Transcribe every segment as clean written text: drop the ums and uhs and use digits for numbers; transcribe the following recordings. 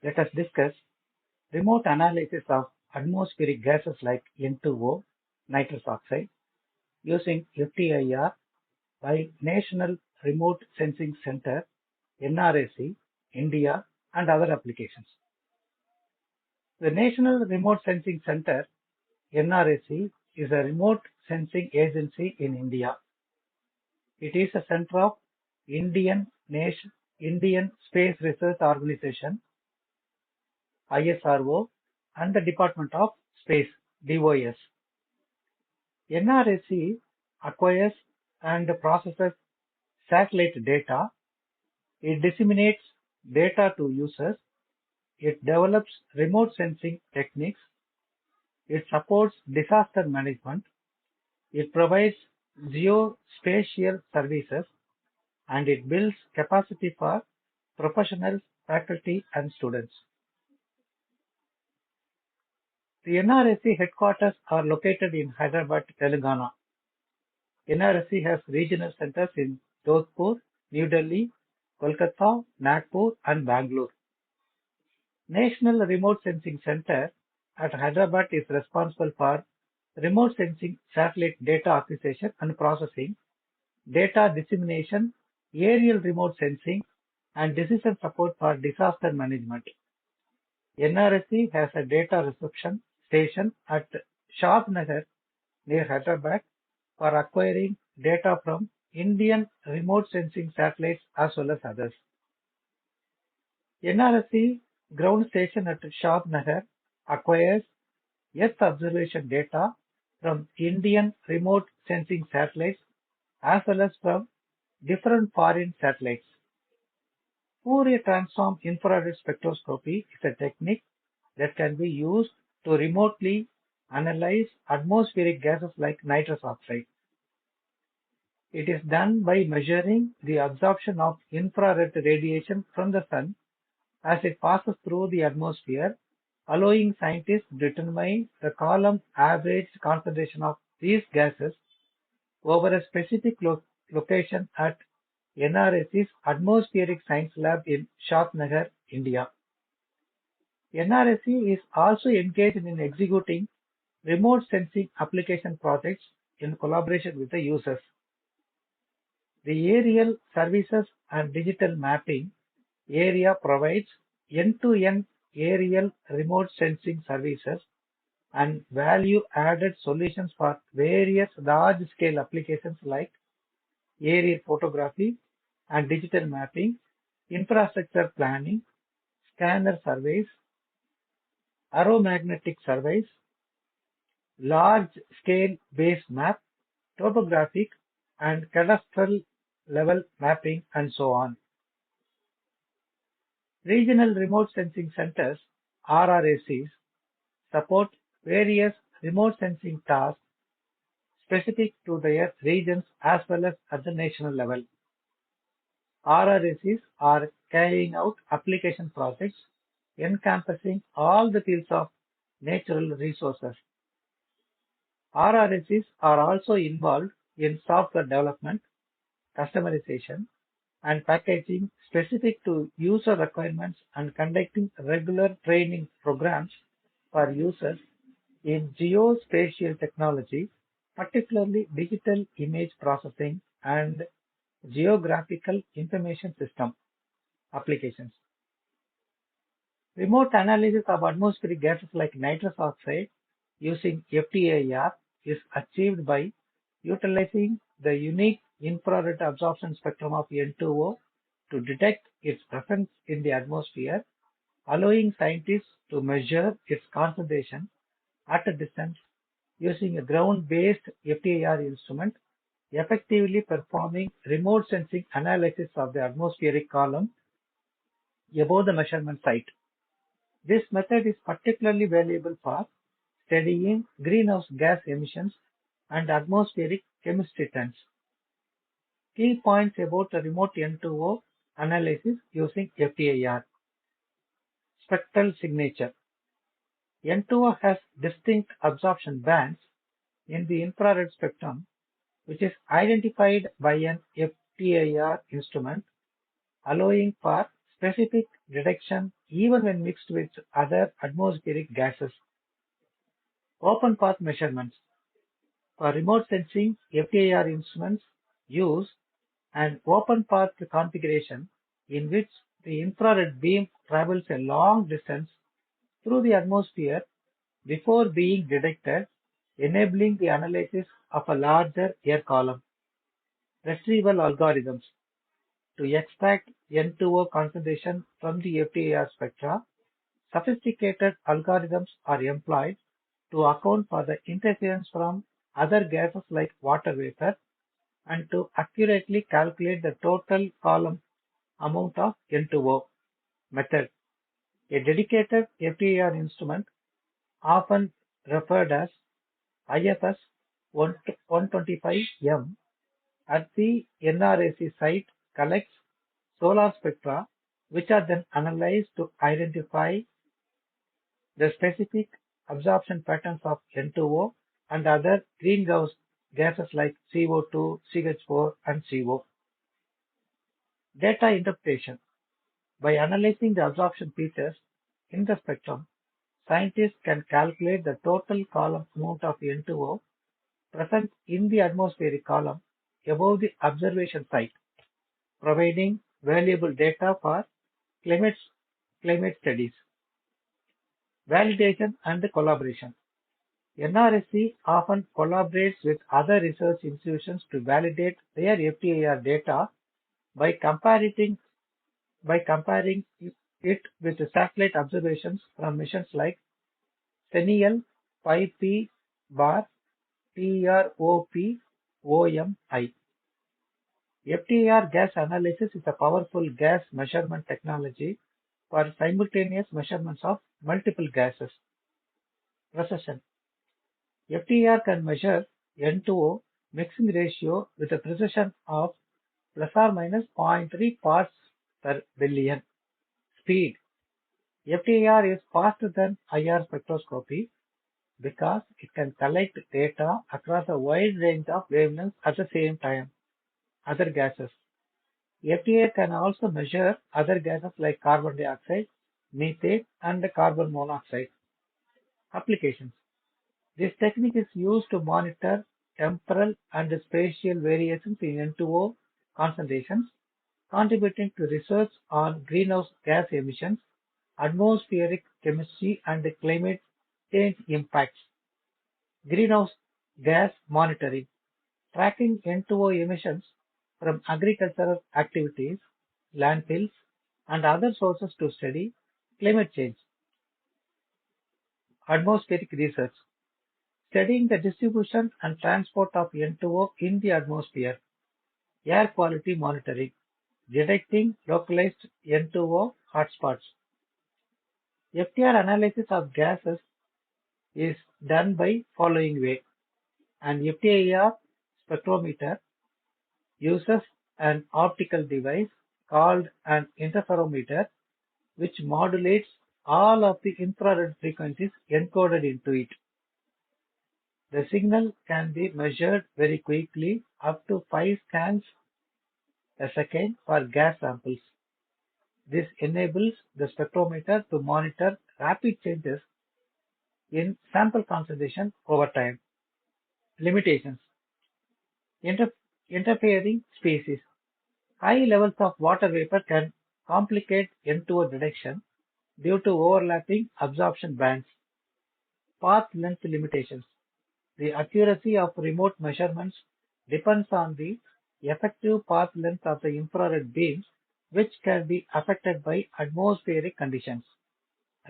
let us discuss remote analysis of atmospheric gases like N₂O, nitrous oxide, using FTIR by National Remote Sensing Center, NRSC, India, and other applications. The National Remote Sensing Center, NRSC, is a remote sensing agency in India. It is a center of Indian Space Research Organization, ISRO, and the Department of Space, DOS. NRSC acquires and processes satellite data. It disseminates data to users. It develops remote sensing techniques. It supports disaster management. It provides geospatial services, and it builds capacity for professionals, faculty, and students. The NRSC headquarters are located in Hyderabad, Telangana. NRSC has regional centers in Jodhpur, New Delhi, Kolkata, Nagpur, and Bangalore. National Remote Sensing Center at Hyderabad is responsible for remote sensing satellite data acquisition and processing, data dissemination, aerial remote sensing, and decision support for disaster management. NRSC has a data reception station at Shadnagar near Hyderabad for acquiring data from Indian remote sensing satellites as well as others. NRSC ground station at Shadnagar acquires Earth observation data from Indian remote sensing satellites as well as from different foreign satellites. Fourier Transform Infrared Spectroscopy is a technique that can be used to remotely analyze atmospheric gases like nitrous oxide. It is done by measuring the absorption of infrared radiation from the sun as it passes through the atmosphere, allowing scientists to determine the column average concentration of these gases over a specific location at NRSC's Atmospheric Science Lab in Shadnagar, India. NRSC is also engaged in executing remote sensing application projects in collaboration with the users. The Aerial Services and Digital Mapping area provides end-to-end aerial remote sensing services and value-added solutions for various large-scale applications like aerial photography and digital mapping, infrastructure planning, scanner surveys, aeromagnetic surveys, large-scale base map, topographic and cadastral level mapping, and so on. Regional Remote Sensing Centers, RRSCs, support various remote sensing tasks specific to their regions as well as at the national level. RRSCs are carrying out application projects encompassing all the fields of natural resources. RRSCs are also involved in software development, customization, and packaging specific to user requirements and conducting regular training programs for users in geospatial technology, particularly digital image processing and geographical information system applications. Remote analysis of atmospheric gases like nitrous oxide using FTIR is achieved by utilizing the unique infrared absorption spectrum of N₂O to detect its presence in the atmosphere, allowing scientists to measure its concentration at a distance using a ground-based FTIR instrument, effectively performing remote sensing analysis of the atmospheric column above the measurement site. This method is particularly valuable for studying greenhouse gas emissions and atmospheric chemistry trends. Key points about the remote N₂O analysis using FTIR. Spectral signature. N₂O has distinct absorption bands in the infrared spectrum, which is identified by an FTIR instrument, allowing for specific detection even when mixed with other atmospheric gases. Open path measurements. For remote sensing, FTIR instruments use an open path configuration in which the infrared beam travels a long distance through the atmosphere before being detected, enabling the analysis of a larger air column. Retrieval algorithms. To extract N₂O concentration from the FTIR spectra, sophisticated algorithms are employed to account for the interference from other gases like water vapor and to accurately calculate the total column amount of N₂O. Method. A dedicated FTIR instrument, often referred as IFS 125M, at the NRSC site collects solar spectra, which are then analyzed to identify the specific absorption patterns of N₂O and other greenhouse gases like CO2, CH4, and CO. Data interpretation. By analyzing the absorption features in the spectrum, scientists can calculate the total column amount of N₂O present in the atmospheric column above the observation site, providing valuable data for climate studies. Validation and collaboration. NRSC often collaborates with other research institutions to validate their FTIR data by comparing it with satellite observations from missions like CENIAL 5P bar TROP-OMI. FTIR gas analysis is a powerful gas measurement technology for simultaneous measurements of multiple gases. Precision. FTIR can measure N₂O mixing ratio with a precision of plus or minus 0.3 parts per billion. Speed. FTIR is faster than IR spectroscopy because it can collect data across a wide range of wavelengths at the same time. Other gases. FTIR can also measure other gases like carbon dioxide, methane, and carbon monoxide. Applications. This technique is used to monitor temporal and spatial variations in N₂O concentrations, contributing to research on greenhouse gas emissions, atmospheric chemistry, and climate change impacts. Greenhouse gas monitoring. Tracking N₂O emissions from agricultural activities, landfills, and other sources to study climate change. Atmospheric research. Studying the distribution and transport of N₂O in the atmosphere. Air quality monitoring. Detecting localized N₂O hotspots. FTIR analysis of gases is done by following way. An FTIR spectrometer uses an optical device called an interferometer, which modulates all of the infrared frequencies encoded into it. The signal can be measured very quickly, up to 5 scans a second for gas samples. This enables the spectrometer to monitor rapid changes in sample concentration over time. Limitations. Interfering species. High levels of water vapor can complicate N₂O detection due to overlapping absorption bands. Path length limitations. The accuracy of remote measurements depends on the effective path length of the infrared beams, which can be affected by atmospheric conditions.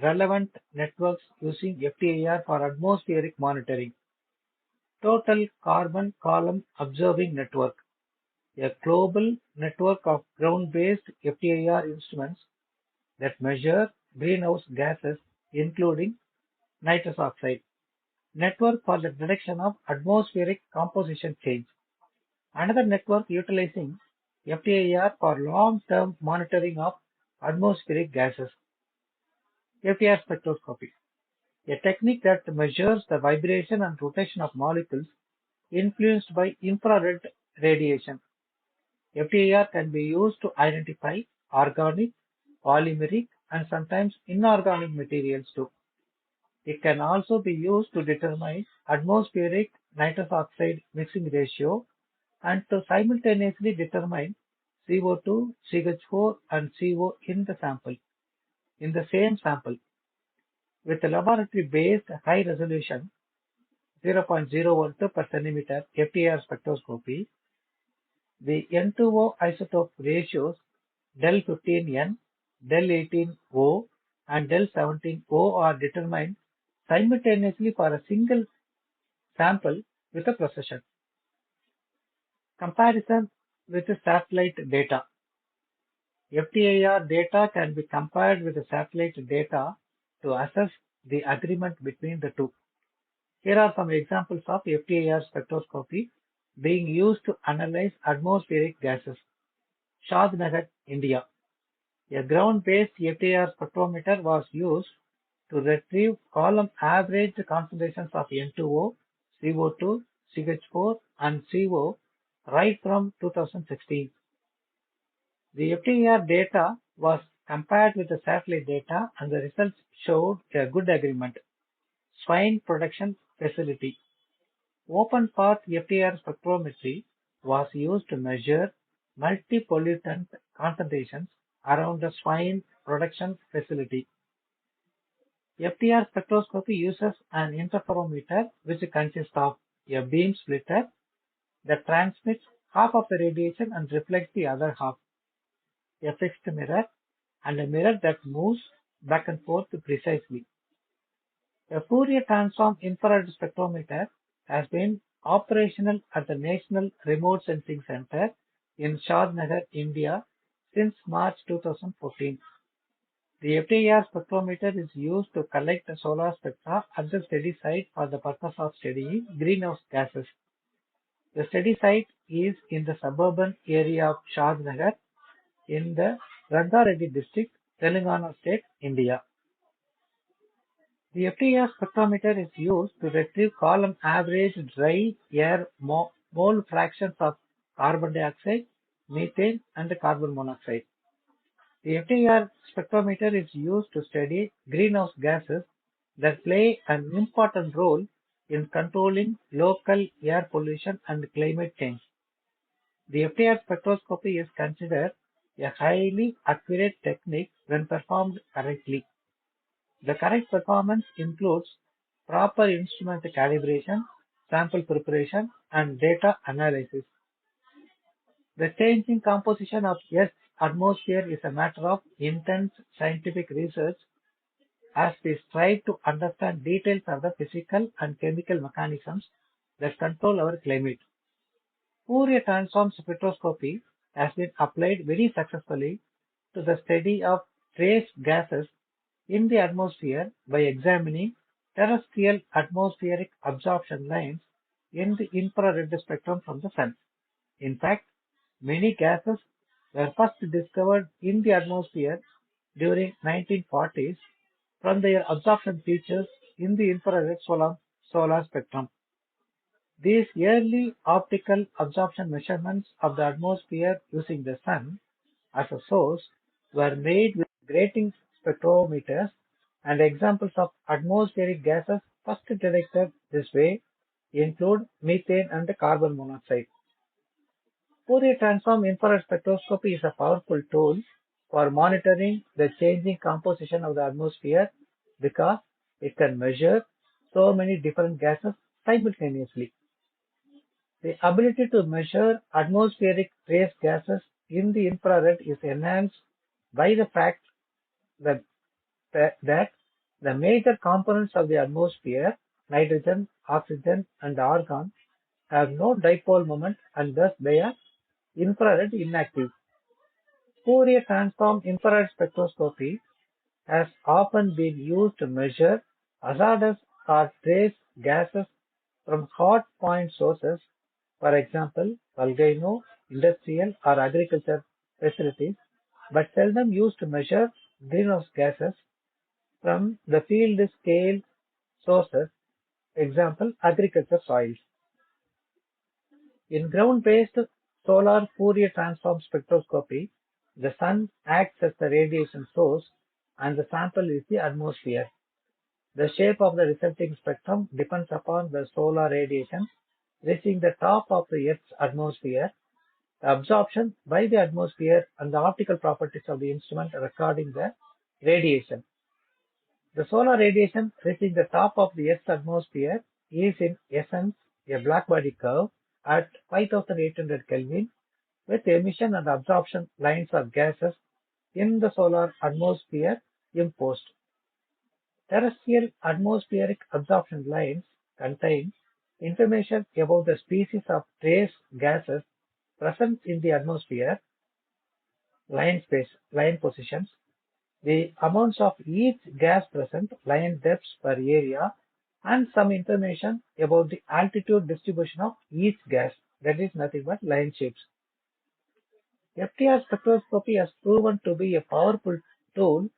Relevant networks using FTIR for atmospheric monitoring. Total carbon column observing network. A global network of ground-based FTIR instruments that measure greenhouse gases, including nitrous oxide. Network for the detection of atmospheric composition change. Another network utilizing FTIR for long-term monitoring of atmospheric gases. FTIR spectroscopy, a technique that measures the vibration and rotation of molecules influenced by infrared radiation. FTIR can be used to identify organic, polymeric, and sometimes inorganic materials too. It can also be used to determine atmospheric nitrous oxide mixing ratio and to simultaneously determine CO2, CH4, and CO in the same sample. With a laboratory-based high-resolution 0.012 per centimeter FTIR spectroscopy, the N₂O isotope ratios del15N, del18O, and del17O are determined simultaneously for a single sample with a precision. Comparison with the satellite data. FTIR data can be compared with the satellite data to assess the agreement between the two. Here are some examples of FTIR spectroscopy being used to analyze atmospheric gases. Shadnagar, India. A ground-based FTIR spectrometer was used to retrieve column average concentrations of N₂O, CO2, CH4, and CO right from 2016. The FTIR data was compared with the satellite data and the results showed a good agreement. Swine production facility. Open path FTIR spectrometry was used to measure multi-pollutant concentrations around the swine production facility. FTIR spectroscopy uses an interferometer which consists of a beam splitter that transmits half of the radiation and reflects the other half, a fixed mirror, and a mirror that moves back and forth precisely. A Fourier Transform Infrared Spectrometer has been operational at the National Remote Sensing Center in Shadnagar, India since March 2014. The FTIR spectrometer is used to collect solar spectra at the steady site for the purpose of studying greenhouse gases. The study site is in the suburban area of Shadnagar in the Rangareddy district, Telangana state, India. The FTIR spectrometer is used to retrieve column average dry air mole fractions of carbon dioxide, methane, and carbon monoxide. The FTIR spectrometer is used to study greenhouse gases that play an important role in controlling local air pollution and climate change. The FTIR spectroscopy is considered a highly accurate technique when performed correctly. The correct performance includes proper instrument calibration, sample preparation, and data analysis. The changing composition of Earth's atmosphere is a matter of intense scientific research as we strive to understand details of the physical and chemical mechanisms that control our climate. Fourier transform spectroscopy has been applied very successfully to the study of trace gases in the atmosphere by examining terrestrial atmospheric absorption lines in the infrared spectrum from the Sun. In fact, many gases were first discovered in the atmosphere during 1940s from their absorption features in the infrared solar spectrum. These early optical absorption measurements of the atmosphere using the Sun as a source were made with grating spectrometers, and examples of atmospheric gases first detected this way include methane and carbon monoxide. Fourier Transform Infrared Spectroscopy is a powerful tool for monitoring the changing composition of the atmosphere because it can measure so many different gases simultaneously. The ability to measure atmospheric trace gases in the infrared is enhanced by the fact that the major components of the atmosphere, nitrogen, oxygen, and argon, have no dipole moment and thus they are infrared inactive. Fourier Transform Infrared Spectroscopy has often been used to measure hazardous or trace gases from hot point sources, for example, volcano, industrial, or agriculture facilities, but seldom used to measure greenhouse gases from the field scale sources, example, agriculture soils. In ground-based solar Fourier transform spectroscopy, The sun acts as the radiation source and the sample is the atmosphere. The shape of the resulting spectrum depends upon the solar radiation reaching the top of the Earth's atmosphere, the absorption by the atmosphere, and the optical properties of the instrument recording the radiation. The solar radiation reaching the top of the Earth's atmosphere is in essence a blackbody curve at 5800 Kelvin with emission and absorption lines of gases in the solar atmosphere imposed. Terrestrial atmospheric absorption lines contain information about the species of trace gases present in the atmosphere, line positions, the amounts of each gas present, line depths per area, and some information about the altitude distribution of each gas, that is nothing but line shapes. FTIR spectroscopy has proven to be a powerful tool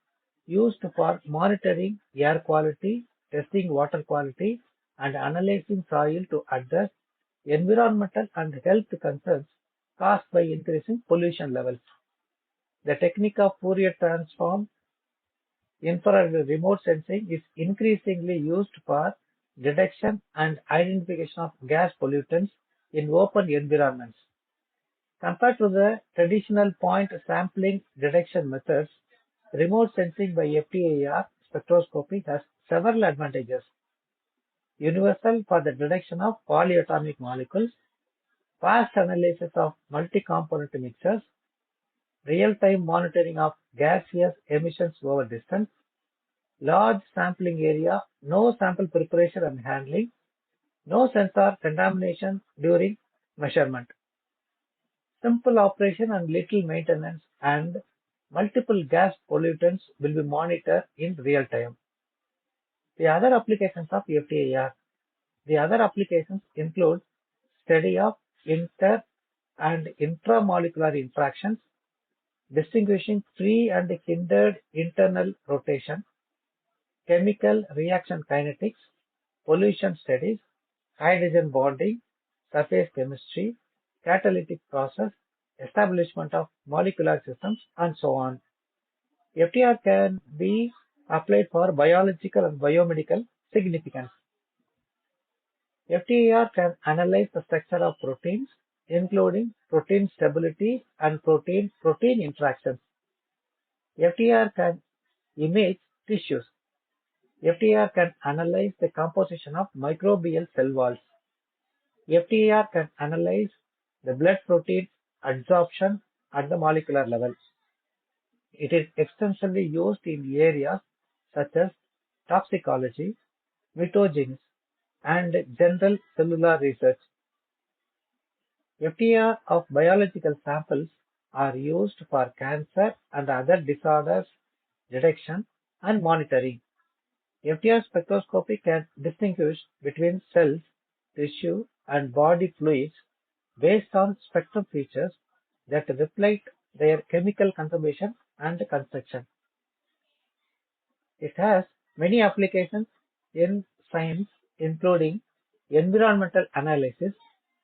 used for monitoring air quality, testing water quality, and analyzing soil to address environmental and health concerns caused by increasing pollution levels. The technique of Fourier Transform Infrared Remote Sensing is increasingly used for detection and identification of gas pollutants in open environments. Compared to the traditional point sampling detection methods, remote sensing by FTIR spectroscopy has several advantages. Universal for the detection of polyatomic molecules, fast analysis of multi-component mixtures, real-time monitoring of gaseous emissions over distance, large sampling area, no sample preparation and handling, no sensor contamination during measurement, simple operation and little maintenance, and multiple gas pollutants will be monitored in real time. The other applications of FTIR. The other applications include study of inter and intramolecular interactions, distinguishing free and hindered internal rotation, chemical reaction kinetics, pollution studies, hydrogen bonding, surface chemistry, catalytic process, establishment of molecular systems, and so on. FTIR can be applied for biological and biomedical significance. FTIR can analyze the structure of proteins, including protein stability and protein-protein interactions. FTIR can image tissues. FTIR can analyze the composition of microbial cell walls. FTIR can analyze the blood protein adsorption at the molecular level. It is extensively used in areas such as toxicology, mutagenes, and general cellular research. FTIR of biological samples are used for cancer and other disorders detection and monitoring. FTIR spectroscopy can distinguish between cells, tissue, and body fluids based on spectrum features that reflect their chemical conformation and construction. It has many applications in science, including environmental analysis.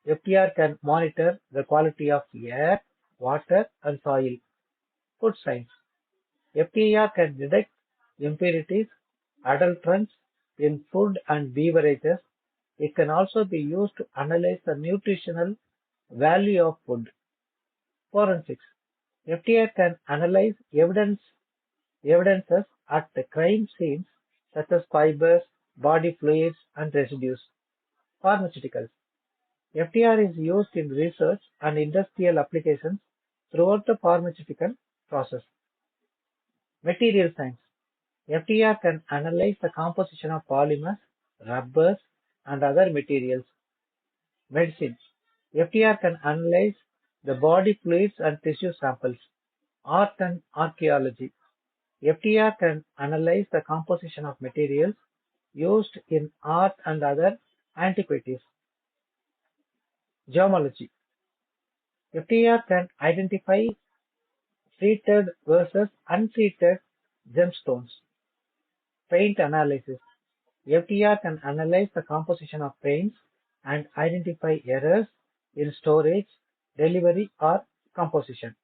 FTIR can monitor the quality of air, water, and soil. Food science. FTIR can detect impurities, adulterants in food and beverages. It can also be used to analyze the nutritional value of food. Forensics. FTIR can analyze evidences at the crime scenes such as fibers, body fluids, and residues. Pharmaceuticals. FTIR is used in research and industrial applications throughout the pharmaceutical process. Material science. FTIR can analyze the composition of polymers, rubbers, and other materials. Medicine. FTIR can analyze the body fluids and tissue samples. Art and archaeology. FTIR can analyze the composition of materials used in art and other antiquities. Geomology. FTIR can identify treated versus untreated gemstones. Paint analysis. FTIR can analyze the composition of paints and identify errors in storage, delivery, or composition.